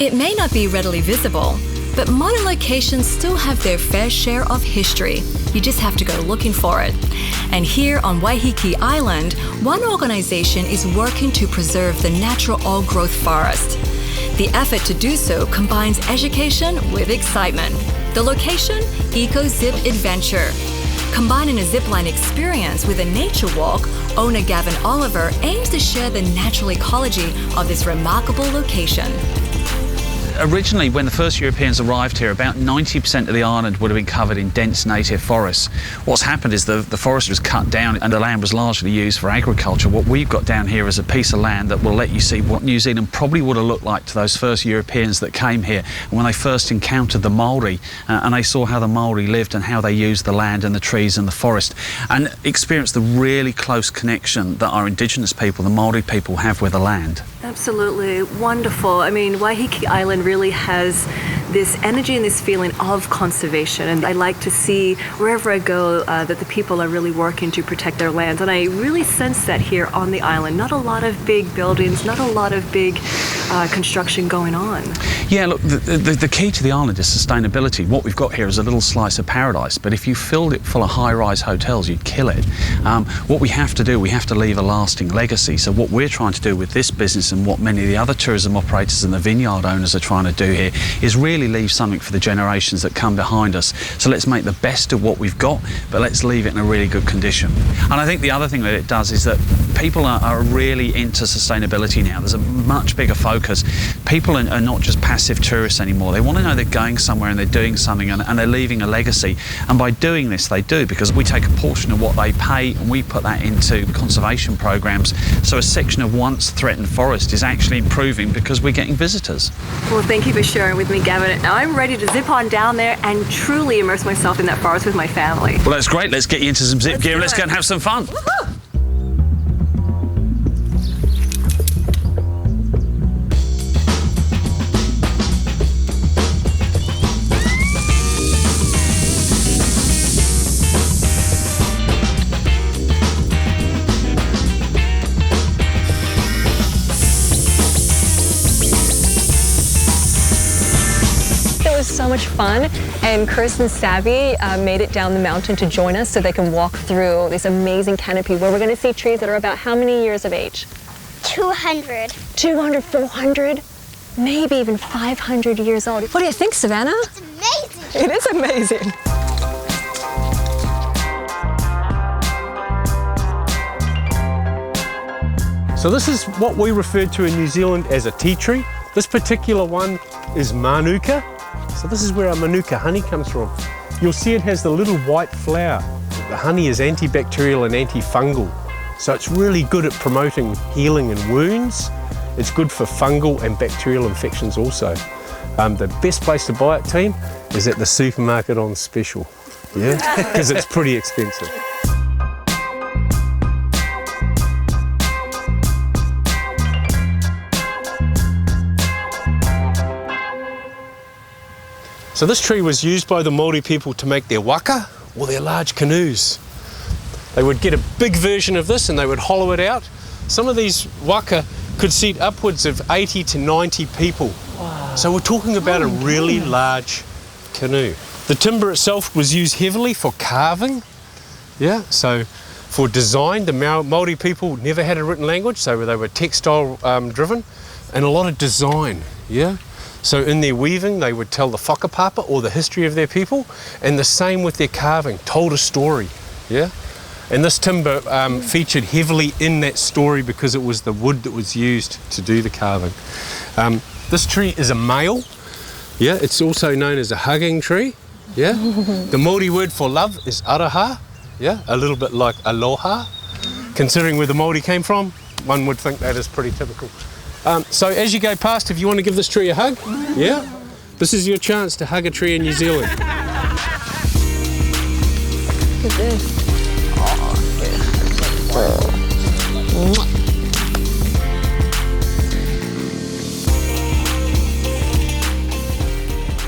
It may not be readily visible, but modern locations still have their fair share of history. You just have to go looking for it. And here on Waiheke Island, one organization is working to preserve the natural old-growth forest. The effort to do so combines education with excitement. The location? EcoZip Adventure. Combining a zipline experience with a nature walk, owner Gavin Oliver aims to share the natural ecology of this remarkable location. Originally, when the first Europeans arrived here, about 90% of the island would have been covered in dense native forests. What's happened is the forest was cut down and the land was largely used for agriculture. What we've got down here is a piece of land that will let you see what New Zealand probably would have looked like to those first Europeans that came here. And when they first encountered the Māori and they saw how the Māori lived and how they used the land and the trees and the forest, and experienced the really close connection that our Indigenous people, the Māori people, have with the land. Absolutely wonderful. I mean, Waiheke Island really has this energy and this feeling of conservation, and I like to see wherever I go that the people are really working to protect their lands, and I really sense that here on the island. Not a lot of big buildings, not a lot of big construction going on. Yeah, look, the key to the island is sustainability. What we've got here is a little slice of paradise, but if you filled it full of high-rise hotels, you'd kill it. What we have to do, we have to leave a lasting legacy. So what we're trying to do with this business and what many of the other tourism operators and the vineyard owners are trying to do here is really leave something for the generations that come behind us. So let's make the best of what we've got, but let's leave it in a really good condition. And I think the other thing that it does is that people are really into sustainability now. There's a much bigger focus. People are not just passive tourists anymore. They want to know they're going somewhere and they're doing something and they're leaving a legacy. And by doing this, they do, because we take a portion of what they pay and we put that into conservation programs. So a section of once threatened forest is actually improving because we're getting visitors. Well, thank you for sharing with me, Gavin. Now I'm ready to zip on down there and truly immerse myself in that forest with my family. Well, that's great. Let's get you into some zip gear and let's go and have some fun. Woohoo! So much fun, and Chris and Savvy made it down the mountain to join us so they can walk through this amazing canopy where we're going to see trees that are about how many years of age? 200. 200, 400, maybe even 500 years old. What do you think, Savannah? It's amazing. It is amazing. So this is what we refer to in New Zealand as a tea tree. This particular one is Manuka. So this is where our Manuka honey comes from. You'll see it has the little white flower. The honey is antibacterial and antifungal. So it's really good at promoting healing in wounds. It's good for fungal and bacterial infections also. The best place to buy it, team, is at the supermarket on special. Yeah, because it's pretty expensive. So this tree was used by the Māori people to make their waka, or their large canoes. They would get a big version of this and they would hollow it out. Some of these waka could seat upwards of 80 to 90 people. Wow. So we're talking about a really large canoe. The timber itself was used heavily for carving. Yeah, so for design, the Māori people never had a written language, so they were textile driven, and a lot of design, yeah? So in their weaving, they would tell the whakapapa, or the history of their people, and the same with their carving, told a story, yeah? And this timber featured heavily in that story because it was the wood that was used to do the carving. This tree is a male, yeah? It's also known as a hugging tree, yeah? The Māori word for love is araha, yeah? A little bit like aloha. Considering where the Māori came from, one would think that is pretty typical. So as you go past, if you want to give this tree a hug, yeah, this is your chance to hug a tree in New Zealand. Look at this.